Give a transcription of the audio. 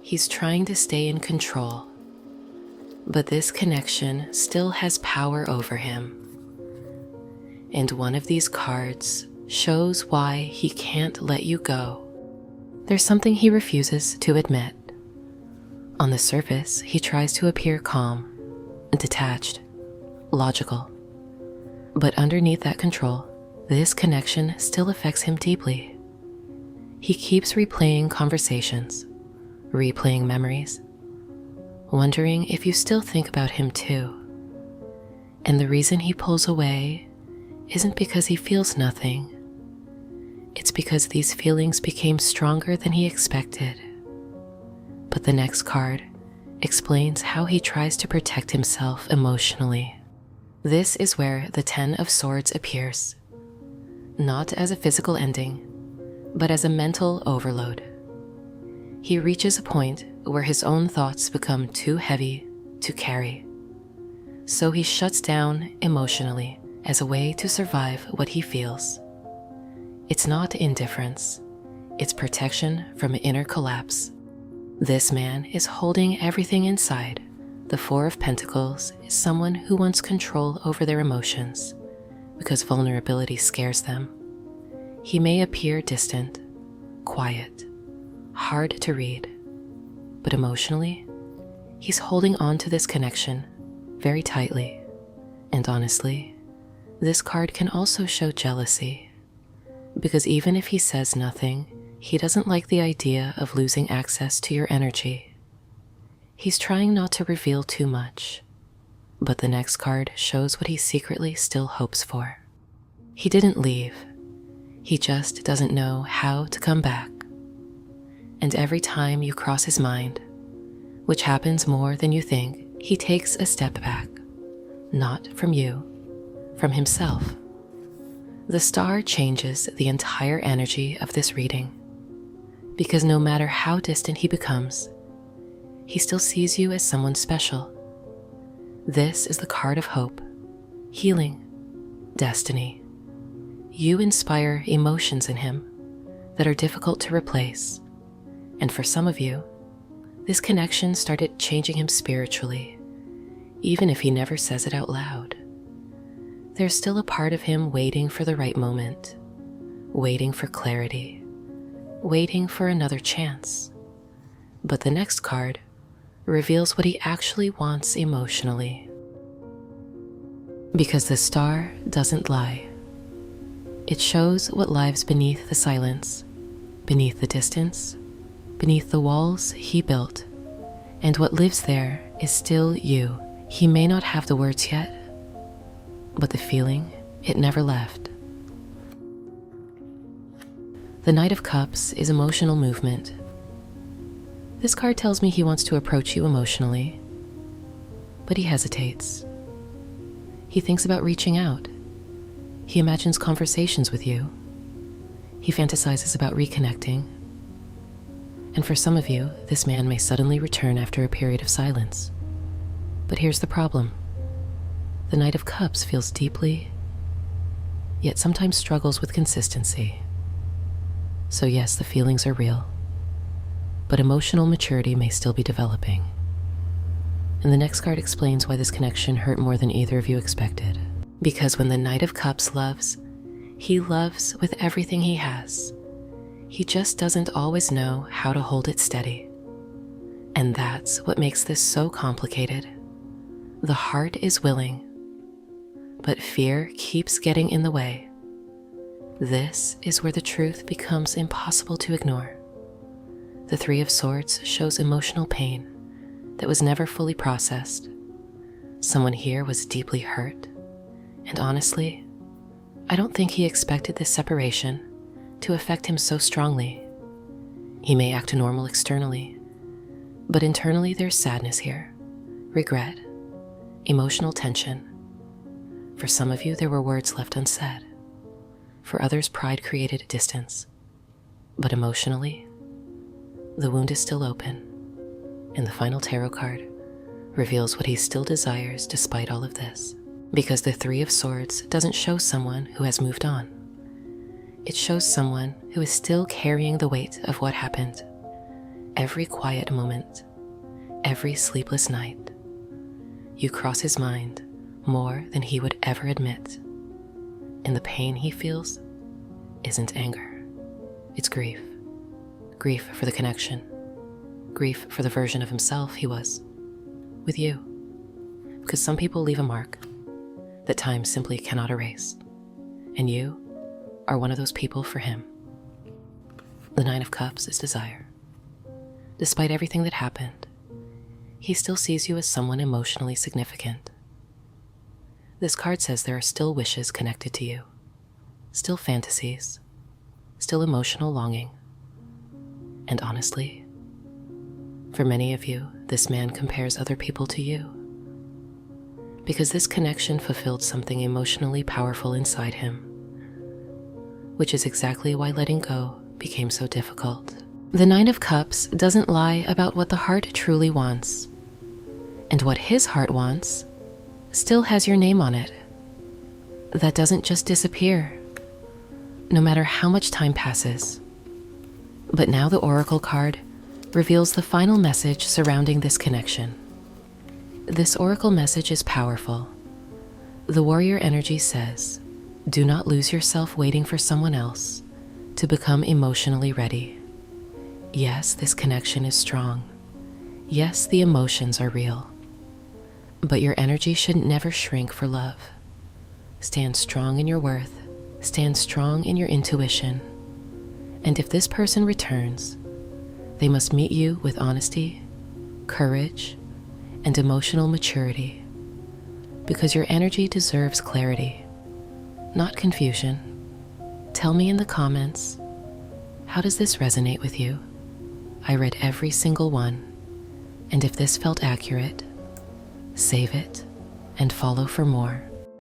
He's trying to stay in control, but this connection still has power over him. And one of these cards shows why he can't let you go. There's something he refuses to admit. On the surface, he tries to appear calm, detached, logical. But underneath that control, this connection still affects him deeply. He keeps replaying conversations, replaying memories, wondering if you still think about him too. And the reason he pulls away isn't because he feels nothing. It's because these feelings became stronger than he expected. But the next card explains how he tries to protect himself emotionally. This is where the Ten of Swords appears, not as a physical ending, but as a mental overload. He reaches a point where his own thoughts become too heavy to carry. So he shuts down emotionally as a way to survive what he feels. It's not indifference, it's protection from inner collapse. This man is holding everything inside. The Four of Pentacles is someone who wants control over their emotions because vulnerability scares them. He may appear distant, quiet, hard to read, but emotionally, he's holding on to this connection very tightly. And honestly, this card can also show jealousy, because even if he says nothing, he doesn't like the idea of losing access to your energy. He's trying not to reveal too much, but the next card shows what he secretly still hopes for. He didn't leave, he just doesn't know how to come back. And every time you cross his mind, which happens more than you think, he takes a step back, not from you, from himself. The star changes the entire energy of this reading, because no matter how distant he becomes, he still sees you as someone special. This is the card of hope, healing, destiny. You inspire emotions in him that are difficult to replace. And for some of you, this connection started changing him spiritually, even if he never says it out loud. There's still a part of him waiting for the right moment, waiting for clarity, waiting for another chance. But the next card reveals what he actually wants emotionally. Because the star doesn't lie. It shows what lives beneath the silence, beneath the distance, beneath the walls he built. And what lives there is still you. He may not have the words yet, but the feeling, it never left. The Knight of Cups is emotional movement. This card tells me he wants to approach you emotionally, but he hesitates. He thinks about reaching out. He imagines conversations with you. He fantasizes about reconnecting. And for some of you, this man may suddenly return after a period of silence. But here's the problem. The Knight of Cups feels deeply, yet sometimes struggles with consistency. So yes, the feelings are real, but emotional maturity may still be developing. And the next card explains why this connection hurt more than either of you expected. Because when the Knight of Cups loves, he loves with everything he has. He just doesn't always know how to hold it steady. And that's what makes this so complicated. The heart is willing, but fear keeps getting in the way. This is where the truth becomes impossible to ignore. The Three of Swords shows emotional pain that was never fully processed. Someone here was deeply hurt, and honestly, I don't think he expected this separation to affect him so strongly. He may act normal externally, but internally there's sadness here, regret, emotional tension. For some of you, there were words left unsaid. For others, pride created distance. But emotionally, the wound is still open, and the final tarot card reveals what he still desires despite all of this. Because the Three of Swords doesn't show someone who has moved on. It shows someone who is still carrying the weight of what happened. every quiet moment, every sleepless night. You cross his mind more than he would ever admit. And the pain he feels isn't anger. It's grief. Grief for the connection. Grief for the version of himself he was with you. Because some people leave a mark that time simply cannot erase. And you are one of those people for him. The Nine of Cups is desire. Despite everything that happened, he still sees you as someone emotionally significant. This card says there are still wishes connected to you, still fantasies, still emotional longing. And honestly, for many of you, this man compares other people to you, because this connection fulfilled something emotionally powerful inside him, which is exactly why letting go became so difficult. The Nine of Cups doesn't lie about what the heart truly wants, and what his heart wants still has your name on it. That doesn't just disappear, no matter how much time passes. But now the Oracle card reveals the final message surrounding this connection. This Oracle message is powerful. The warrior energy says, do not lose yourself waiting for someone else to become emotionally ready. Yes, this connection is strong. Yes, the emotions are real. But your energy should never shrink for love. Stand strong in your worth. Stand strong in your intuition. And if this person returns, they must meet you with honesty, courage, and emotional maturity. Because your energy deserves clarity, not confusion. Tell me in the comments, how does this resonate with you? I read every single one, and if this felt accurate, save it and follow for more.